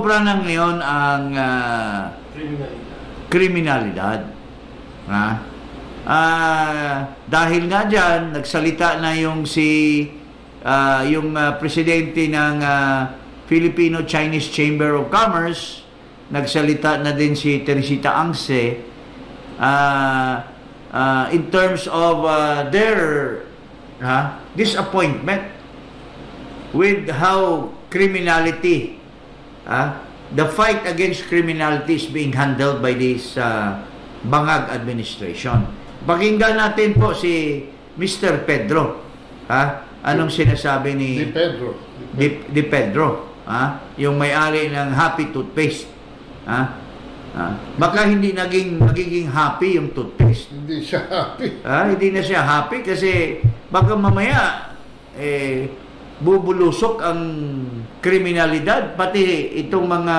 Susobra na ngayon ang kriminalidad. Dahil nga dyan, nagsalita na yung presidente ng Filipino-Chinese Chamber of Commerce, nagsalita na din si Teresita Angse in terms of their disappointment with how criminality, the fight against criminality is being handled by this Bangag administration. Pakinggan natin po si Mr. Pedro. Anong sinasabi ni Di Pedro, yung may-ari ng Happy Toothpaste. Baka hindi magiging happy yung toothpaste. Hindi siya happy. Hindi na siya happy kasi baka mamaya bubulusok ang kriminalidad, pati itong mga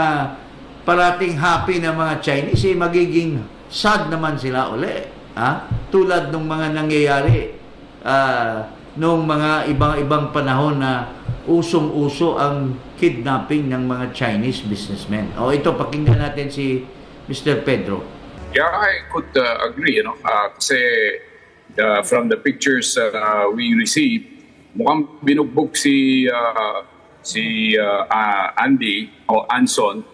parating happy na mga Chinese magiging sad naman sila uli. Tulad ng mga nangyayari noong mga ibang panahon na usong-uso ang kidnapping ng mga Chinese businessmen. Ito, pakinggan natin si Mr. Pedro. Yeah, I could agree, kasi from the pictures we received, mukhang binugbog si Andy o Anson.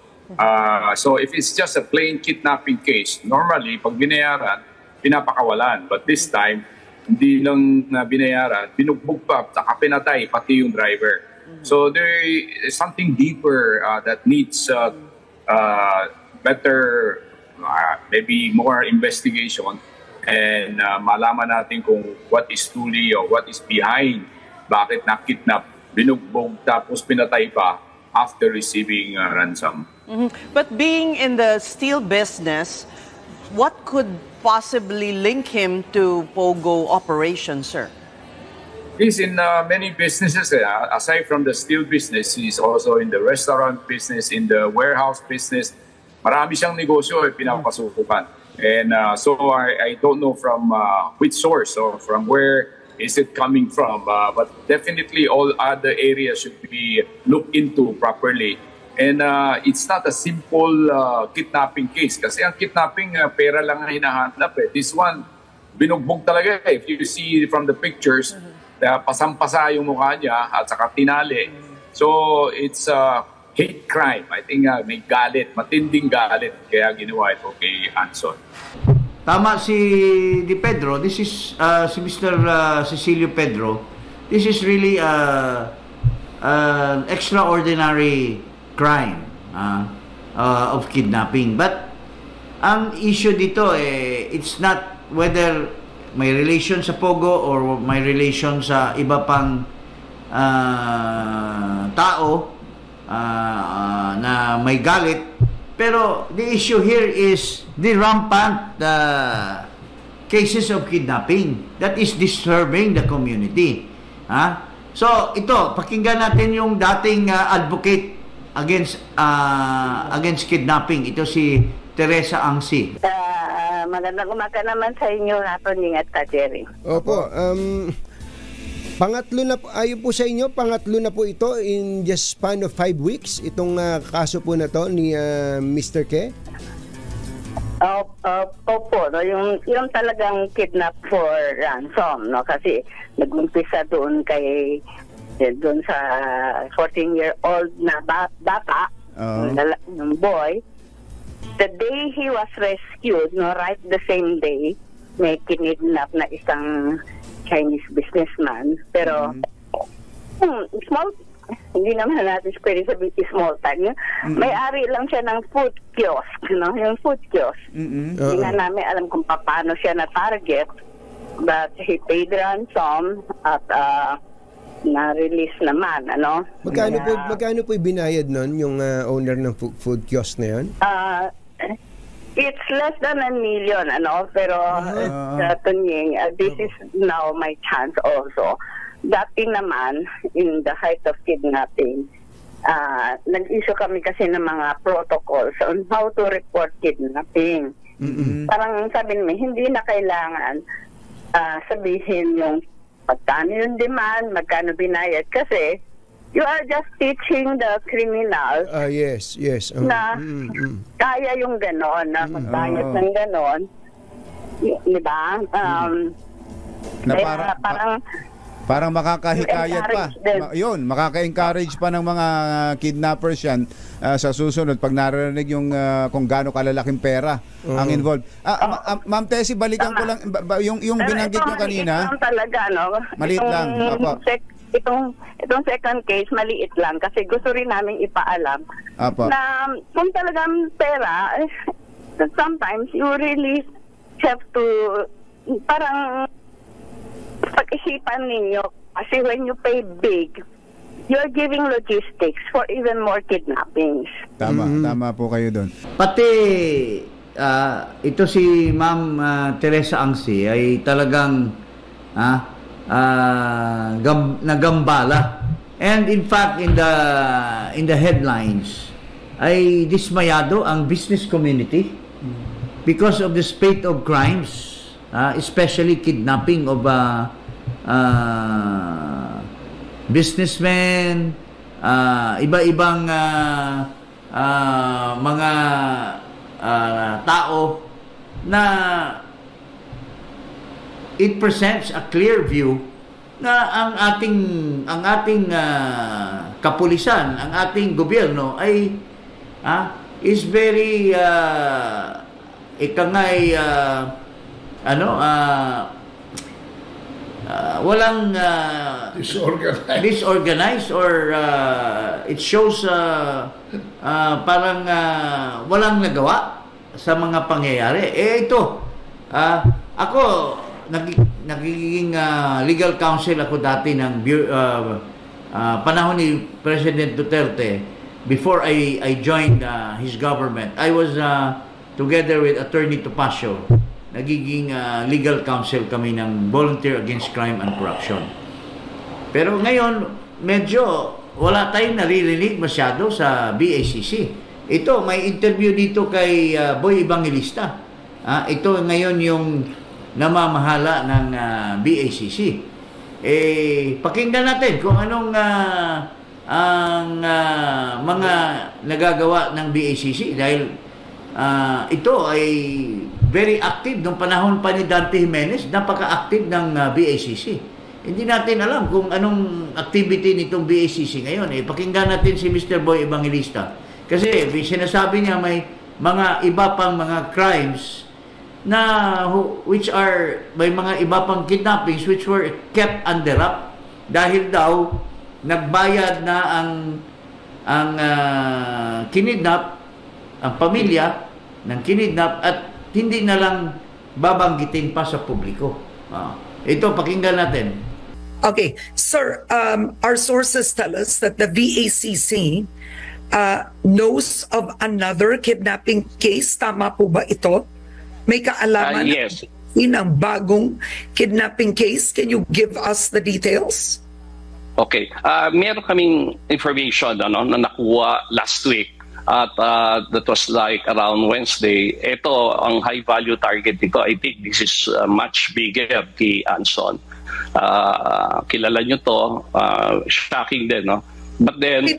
So if it's just a plain kidnapping case, normally pag binayaran, pinapakawalan. But this time, hindi lang binayaran, binugbog pa, saka pinatay pati yung driver. So there is something deeper that needs better, maybe more investigation, and malaman natin kung what is truly or what is behind bakit na-kidnap, binugbog, tapos pinatay pa after receiving ransom. But being in the steel business, what could possibly link him to Pogo operations, sir? He's in many businesses. Aside from the steel business, he's also in the restaurant business, in the warehouse business. Marami siyang negosyo pinapasukupan. And so I don't know from which source or from where is it coming from. But definitely all other areas should be looked into properly. And it's not a simple kidnapping case. Kasi ang kidnapping, pera lang ang hinahanap. This one, binugbog talaga. If you see from the pictures, pasampasa yung mukha niya at saka tinali. So it's hate crime. I think may galit, matinding galit. Kaya ginawa ito kay Anson. Tama si Di Pedro. This is si Mr. Cecilio Pedro. This is really an extraordinary crime of kidnapping. But ang issue dito it's not whether may relation sa Pogo or may relation sa iba pang tao na may galit. Pero the issue here is the rampant cases of kidnapping that is disturbing the community. So ito, pakinggan natin yung dating advocate against kidnapping. Ito si Teresa Angsi. Magandang umaga naman sa inyo, Happening at Jerry. Opo, pangatlo na po, ayon po sa inyo, pangatlo na po ito in just span of 5 weeks, itong kaso po na to ni Mr. Ke? Opo, no? yung talagang kidnap for ransom, no? Kasi nag-umpisa doon sa 14-year-old na bata, ng boy. The day he was rescued, no, right the same day, may kinidnap na isang Chinese businessman, pero small, hindi naman natin pwede sabihin small time. May-ari lang siya ng food kiosk, no? Yung food kiosk. Hindi nga namin alam kung paano siya na-target, but he paid ransom at na-release naman, ano? Magkano po binayad nun yung owner ng food kiosk na yun? It's less than 1 million, ano? Pero Tunying, this is now my chance also. Dati naman, in the height of kidnapping, nag-issue kami kasi ng mga protocols on how to report kidnapping. Parang sabi namin, hindi na kailangan sabihin yung magkano yung demand, magkano binayad, kasi you are just teaching the criminals Yes. na kaya yung ganon, na magbayad ng ganon. Di ba? Na Kaya parang makakahikayat pa. Yun, makaka-encourage pa ng mga kidnappers yan sa susunod pag narinig yung kung gaano kalalaking pera ang involved. Ma'am Tessie, balikan ko lang yung binanggit nyo kanina. Ito talaga, no? Maliit lang. Apo. Itong second case, maliit lang kasi gusto rin namin ipaalam Apo. na kung talagang pera, sometimes you really have to parang pag-isipan ninyo kasi when you pay big, you're giving logistics for even more kidnappings. Tama po kayo doon. Pati ito si Ma'am Teresa Angsi ay talagang nagambala. And in fact, in the headlines ay dismayado ang business community because of the spate of crimes, especially kidnapping of businessmen, iba-ibang mga tao na it presents a clear view na ang ating kapulisan, ang ating gobyerno ay is very walang disorganized or it shows parang walang nagawa sa mga pangyayari. Ito, ako nagiging legal counsel ako dati ng panahon ni President Duterte before I joined his government. I was together with Attorney Topacio, nagiging legal counsel kami ng Volunteer Against Crime and Corruption. Pero ngayon, medyo wala tayong naririnig masyado sa BACC. Ito, may interview dito kay Boy Evangelista. Ito ngayon yung namamahala ng BACC. Pakinggan natin kung anong ang mga nagagawa ng BACC dahil ito ay very active nung panahon pa ni Dante Jimenez, napaka-active ng BACC. Hindi natin alam kung anong activity nitong BACC ngayon. Pakinggan natin si Mr. Boy Evangelista. Kasi sinasabi niya may mga iba pang mga crimes na which are may mga iba pang kidnappings which were kept under wrap dahil daw nagbayad na ang kinidnap, ang pamilya ng kinidnap at hindi na lang babanggitin pa sa publiko. Ito, pakinggan natin. Okay, sir, our sources tell us that the VACC knows of another kidnapping case. Tama po ba ito? May kaalaman yes. ng bagong kidnapping case. Can you give us the details? Okay. Meron kaming information na nakuha last week at that was like around Wednesday. Ito, ang high value target nito. I think this is much bigger kay Anson. Kilala nyo to. Shocking din, no? But then...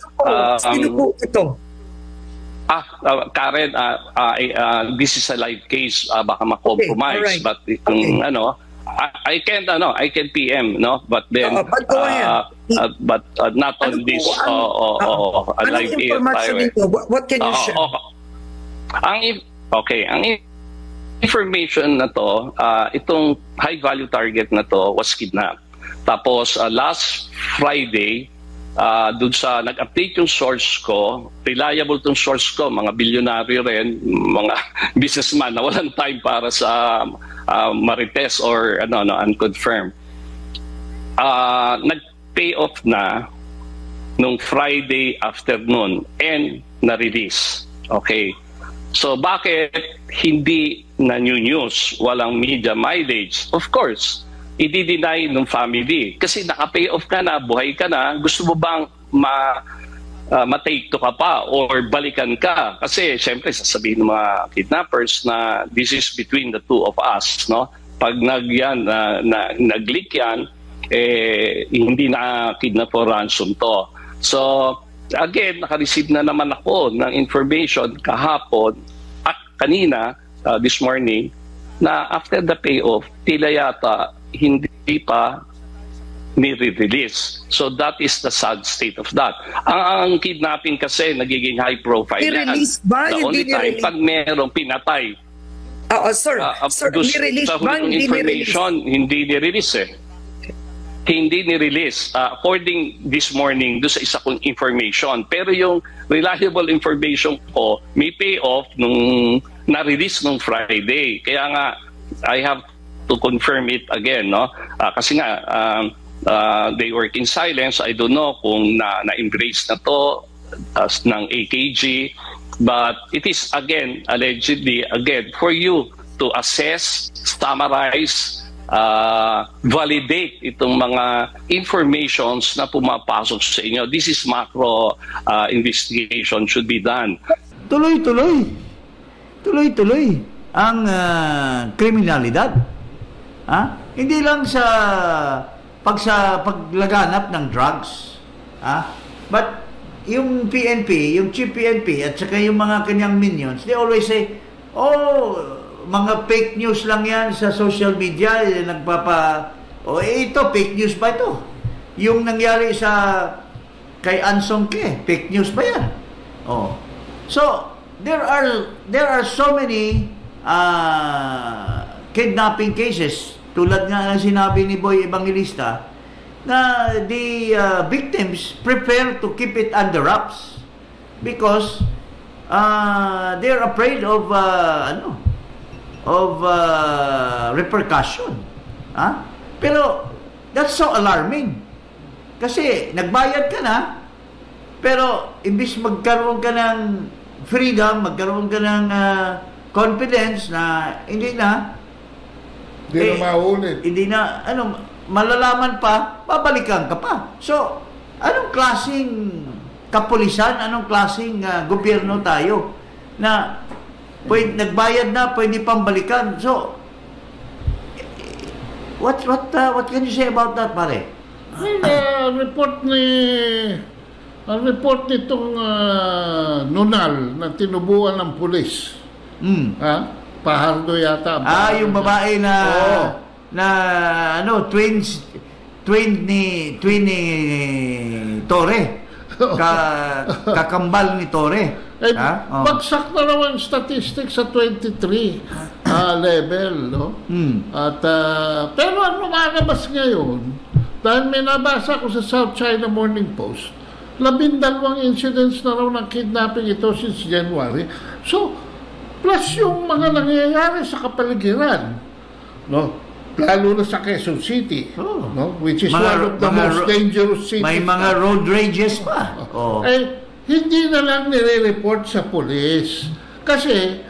Sino po ito? Karen, this is a live case. Baka ma-compromise. Okay, but kung I can PM, no? But then, but go ahead. But not on this live information nito? What can you share? Ang information na to, itong high value target na to was kidnapped. Tapos last Friday, doon sa nag-update yung source ko, reliable tong source ko, mga bilyonaryo rin, mga businessman na walang time para sa marites or unconfirmed. Nag-pay off na nung Friday afternoon and na-release. Okay. So bakit hindi na new news, walang media mileage? Of course, i-deny ng family. Kasi naka-pay off ka na, buhay ka na, gusto mo bang ma-take to ka pa or balikan ka? Kasi syempre sasabihin ng mga kidnappers na this is between the two of us, no? Pag nag-leak yan, hindi na kidnap for ransom to. So, again, naka-receive na naman ako ng information kahapon at kanina, this morning, na after the payoff, tila yata hindi pa nire-release. So that is the sad state of that. Ang kidnapping kasi nagiging high profile yan. Ni-release ba? The only time pag merong pinatay. Sir, ni-release ba? Hindi ni-release eh. Hindi ni-release. According this morning, doon sa isa kong information. Pero yung reliable information ko, may payoff nung na-release nung Friday. Kaya nga, I have to confirm it again, no? Kasi nga, they work in silence. I don't know kung na-embrace na to ng AKG. But it is, again, allegedly, again, for you to assess, summarize, validate itong mga informations na pumapasok sa inyo. This is macro investigation should be done. Tuloy-tuloy ang kriminalidad. Hindi lang sa paglaganap ng drugs. But yung PNP, yung Chief PNP at saka yung mga kanyang minions, they always say, mga fake news lang yan sa social media, ito, fake news ba ito? Yung nangyari kay Ansong Ke, fake news ba yan? So, there are so many kidnapping cases, tulad nga ng sinabi ni Boy Evangelista, na the victims prefer to keep it under wraps because they're afraid of repercussion. Pero that's so alarming. Kasi nagbayad ka na, pero imbis magkaroon ka ng freedom, magkaroon ka ng confidence na hindi na maulit. Hindi na, malalaman pa, babalikan ka pa. So, anong klaseng kapulisan, anong klaseng gobyerno tayo na nagbayad na, pwede pang balikan. So, what can you say about that, pare? Ang report nitong Nunal na tinubuan ng pulis. Pahardo yata. Yung babae twin ni Torre. Kakambal ni Torre. Bagsak na naman statistics sa 23 level, no? At pero ang lumalabas ngayon, dahil may nabasa ko sa South China Morning Post, 12 incidents na raw ng kidnapping ito since January. So, plus yung mga nangyayari sa kapaligiran, no? Lalo na sa Quezon City, no? Which is one of the most dangerous cities. May mga road rages pa. Hindi na lang nire-report sa pulis. Kasi,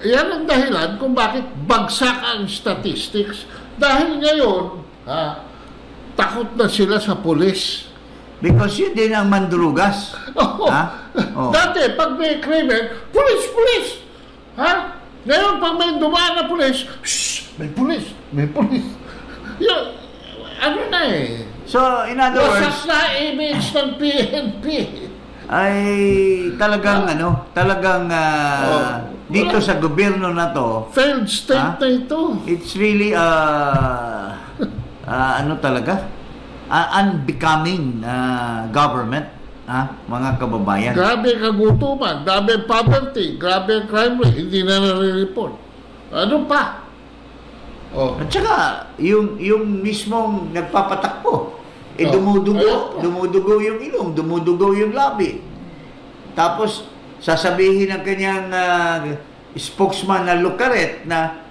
yan ang dahilan kung bakit bagsak ang statistics. Dahil ngayon, takot na sila sa pulis. Because yun din ang mandrugas. Dati, pag may krimen, pulis! Ngayon, pag may dumaan na pulis, may pulis. Yun, So, in other words, wasak na image ng PNP. Ay talagang dito sa gobyerno na to, failed state na ito. It's really talaga unbecoming government, mga kababayan. Grabe kagutuman, grabe poverty, grabe crime rate, hindi na nare-report. Ano pa? At saka yung mismong nagpapatakbo, dumudugo yung ilong, dumudugo yung labi. Tapos sasabihin ng kanyang spokesman na Lucaret na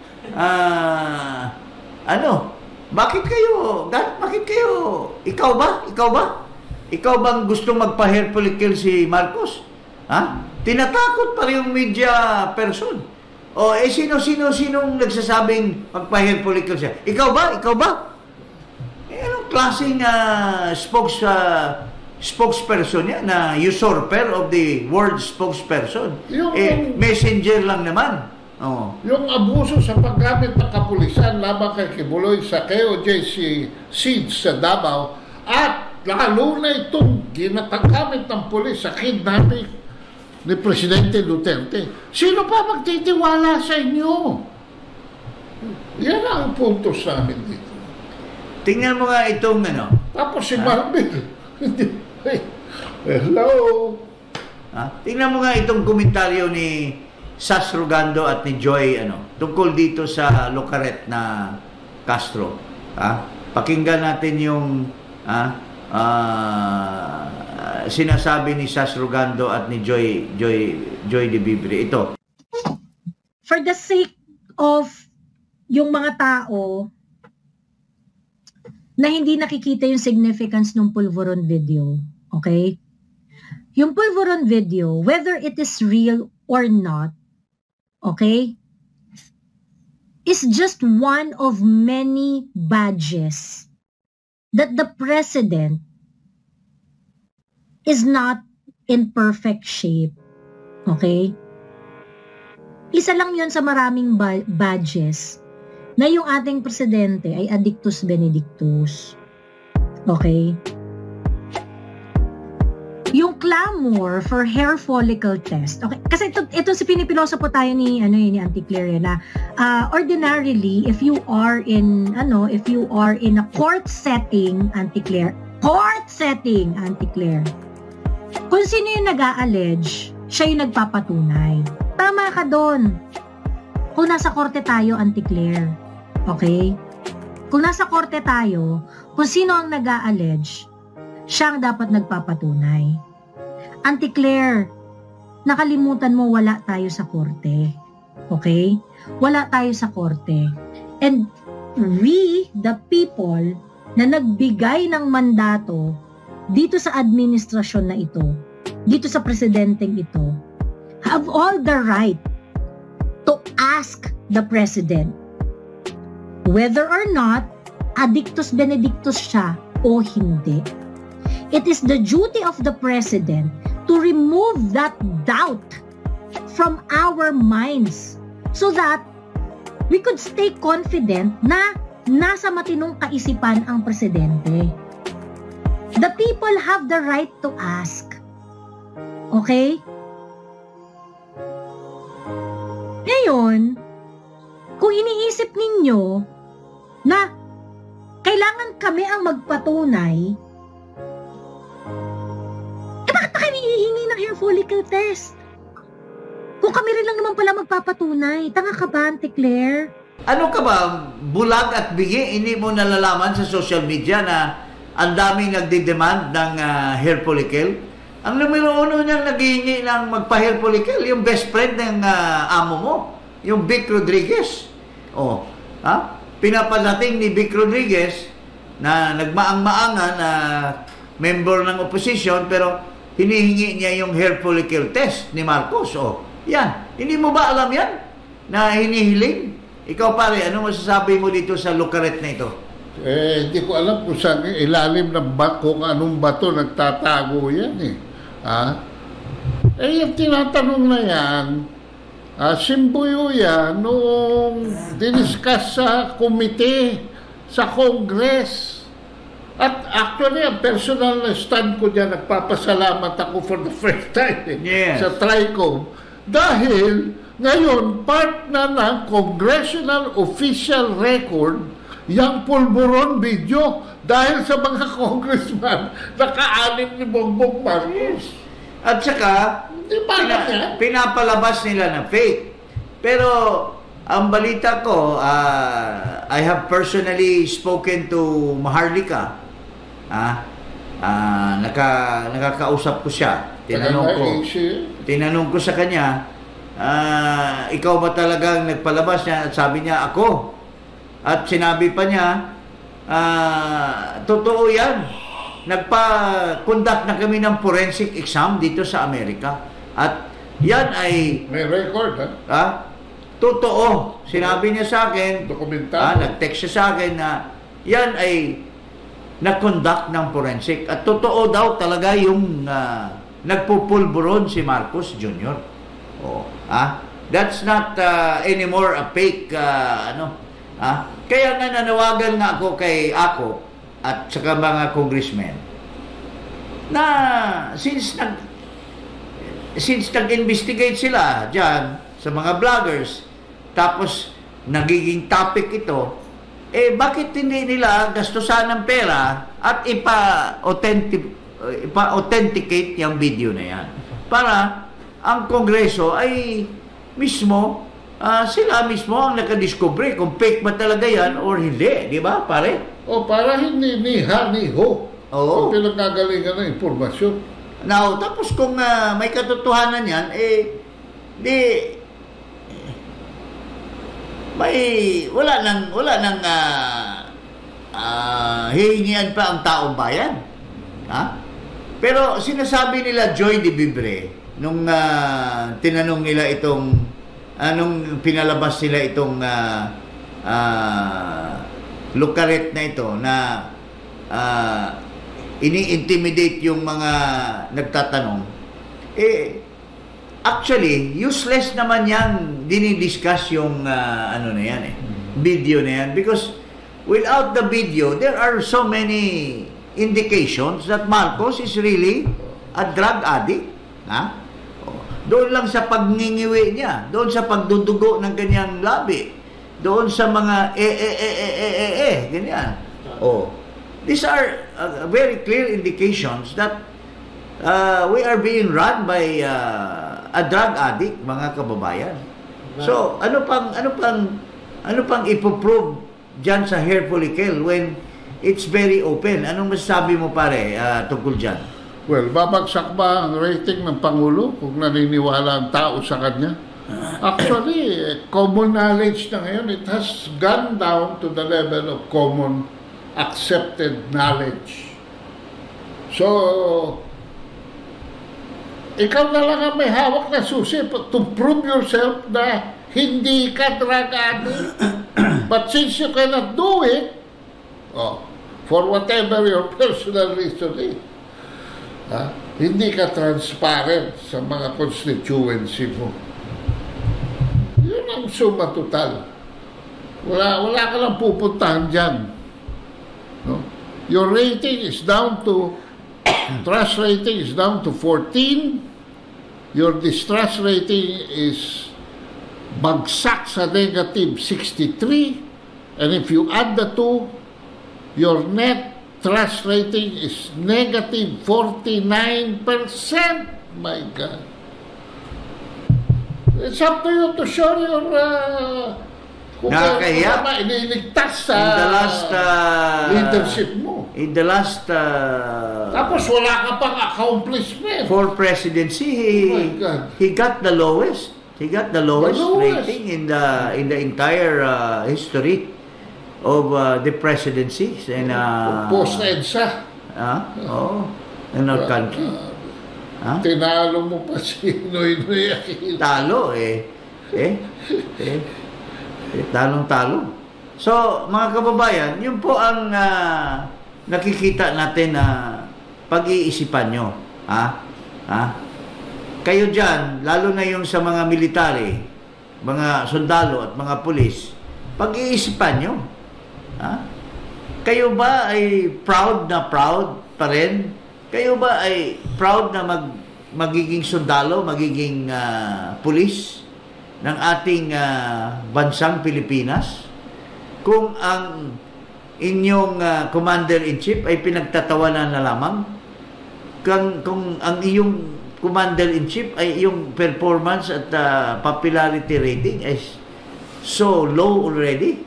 bakit kayo ikaw bang gusto magpa-hair follicle si Marcos? Tinatakot pa rin yung media person. Sinong nagsasabing magpa-hair follicle siya? Ikaw ba? Anong klaseng spokesperson yan na usurper of the word spokesperson? Messenger lang naman. Yung abuso sa paggamit ng kapulisan laban kay Kibuloy sa KOJC Seeds sa Davao at lalo na itong ginagamit ng pulis sa kidnapping ni Presidente Duterte. Sino pa magtitiwala sa inyo? Yan ang punto sa amin dito. Tingnan mo nga itong Tapos si Marvin. Hello. Tingnan mo nga itong komentaryo ni Sas Rugando at ni Joy tungkol dito sa Lucaret na Castro. Pakinggan natin yung sinasabi ni Sas Rugando at ni Joy de Vibre. Ito. For the sake of yung mga tao na hindi nakikita yung significance ng Pulveron video, okay? Yung Pulveron video, whether it is real or not, okay, is just one of many badges that the president is not in perfect shape. Okay? Isa lang yun sa maraming badges na yung ating presidente ay addictus benedictus. Okay? Yung clamor for hair follicle test. Okay, kasi ito si pinipiloso po tayo ni Auntie Claire na ordinarily if you are in a court setting, Auntie Claire, kung sino yung nag-a-allege, siya yung nagpapatunay. Tama ka doon. Kung nasa korte tayo, Auntie Claire. Okay? Kung nasa korte tayo, kung sino ang nag-a-allege, siya ang dapat nagpapatunay. Auntie Claire, nakalimutan mo wala tayo sa korte. Okay? Wala tayo sa korte. And we, the people, na nagbigay ng mandato dito sa administrasyon na ito, dito sa presidenteng ito, have all the right to ask the president whether or not addictus benedictus siya o hindi. It is the duty of the president to remove that doubt from our minds so that we could stay confident na nasa matinong kaisipan ang presidente. The people have the right to ask. Okay? Ngayon, kung iniisip ninyo na kailangan kami ang magpatunay, bakit pa kami hihingi ng hair follicle test? Kung kami rin lang naman pala magpapatunay, tanga ka ba, Auntie Claire? Ano ka ba, bulag at bingi, hindi mo nalalaman sa social media na ang daming nagdidemand ng hair follicle? Ang numero uno niyang naghihingi ng magpa-hair follicle, yung best friend ng amo mo, yung Vic Rodriguez. Pinapadating ni Vic Rodriguez na nagmaang-maangan na member ng opposition, pero hinihingi niya yung hair follicle test ni Marcos. Yan. Hindi mo ba alam yan? Na hinihiling? Ikaw pare, ano masasabi mo dito sa Lucaret na ito? Hindi ko alam kung saan ilalim ng kung anong bato nagtatago yan yung tinatanong na yan, simbuyo yan noong diniscuss sa komite sa Congress. At actually, ang personal na stand ko dyan, nagpapasalamat ako for the first time sa TRICOM. Dahil ngayon, part na ng congressional official record yung Pulveron video dahil sa mga congressman naka-anim ni Bongbong Marcos. At saka, pinapalabas nila na fake. Pero, ang balita ko, I have personally spoken to Maharlika. Nakakausap ko siya. Tinanong ko sa kanya, ikaw ba talagang nagpalabas niya? At sabi niya, ako. At sinabi pa niya, totoo yan. Nagpa-conduct na kami ng forensic exam dito sa Amerika. At yan ay... May record, totoo. Sinabi niya sa akin, nag-text siya sa akin na yan ay nag-conduct ng forensic. At totoo daw talaga yung nagpupulburon si Marcos Jr. That's not anymore a fake, Kaya nga nanawagan nga ako kay Ako at saka mga congressmen. na since nag-investigate sila dyan sa mga vloggers, tapos nagiging topic ito, bakit hindi nila gastusan ng pera at ipa-authenticate yung video na yan? Para ang Kongreso ay mismo, sila mismo ang nakadiscover kung fake ba talaga yan or hindi, di ba, pare? O para hindi niha-niho. Oo. Kung pinagkagalingan ng impormasyon. Now, tapos kung may katotohanan yan, wala nang hihingian pa ang taong bayan. Ha? Pero sinasabi nila Joy de Vibre nung tinanong nila itong nung pinalabas nila itong lukaret na ito na ini-intimidate yung mga nagtatanong, actually useless naman yang dinidiscuss yung ano na yan video na yan, because without the video there are so many indications that Marcos is really a drug addict. Ha? Doon lang sa pagningiwi niya, doon sa pagdudugo ng kanyang labi, doon sa mga ganyan. These are very clear indications that we are being run by a drug addict, mga kababayan. So, ano pang ipoprove diyan sa hair follicle when it's very open? Anong masasabi mo, pare, tungkol diyan? Well, babagsak ba ang rating ng Pangulo kung naniniwala ang tao sa kanya? Actually, common knowledge na ngayon, it has gone down to the level of common accepted knowledge. So, ikaw na lang ang may hawak na susi to prove yourself na hindi ka drug addict. But since you cannot do it, for whatever your personal reason is, hindi ka transparent sa mga constituency mo. Yun ang suma total. Wala ka lang pupuntahan dyan. No? Your rating is down to trust rating is down to 14. Your distrust rating is bagsak sa negative 63. And if you add the two, your net trust rating is negative 49%. My God. It's up to you to show your nakakahiya. Iniligtas sa in the last leadership mo. In the last tapos wala ka pang accomplishment. For presidency, he got the lowest. He got the lowest rating in the entire history of the presidencies and post-EDSA. In our country. Tinalo mo pa si Noy Aquino. Talo talong-talo. So, mga kababayan, yun po ang nakikita natin na pag-iisipan nyo. Kayo dyan, lalo na yung sa mga military, mga sundalo at mga pulis, pag-iisipan nyo. Kayo ba ay proud pa rin? Kayo ba ay proud na magiging sundalo, magiging pulis ng ating bansang Pilipinas? Kung ang inyong commander-in-chief ay pinagtatawanan na lamang, kung ang iyong commander-in-chief ay iyong performance at popularity rating is so low already,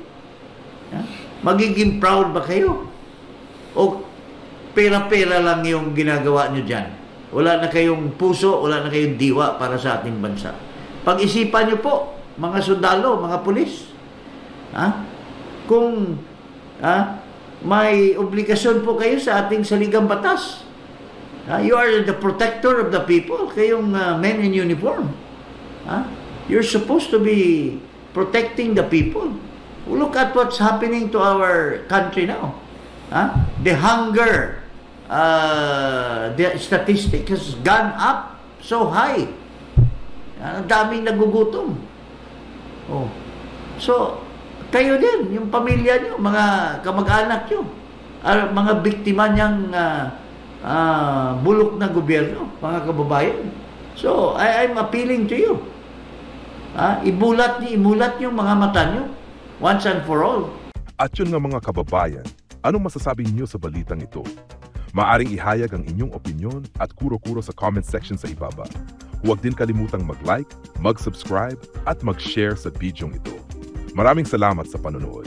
magiging proud ba kayo? O pera-pera lang yung ginagawa nyo dyan? Wala na kayong puso, wala na kayong diwa para sa ating bansa. Pag-isipan nyo po, mga sundalo, mga pulis. Kung may obligasyon po kayo sa ating saligang batas. You are the protector of the people, kayong men in uniform. You're supposed to be protecting the people. Look at what's happening to our country now. The hunger, the statistic has gone up so high. Ang daming nagugutom. So, kayo din, yung pamilya nyo, mga kamag-anak nyo, mga biktima niyang bulok na gobyerno, mga kababayan. So, I'm appealing to you. Imulat yung mga mata nyo once and for all. At yun nga mga kababayan, anong masasabi niyo sa balitang ito? Maaring ihayag ang inyong opinyon at kuro-kuro sa comment section sa ibaba. Huwag din kalimutang mag-like, mag-subscribe at mag-share sa bidyong ito. Maraming salamat sa panonood.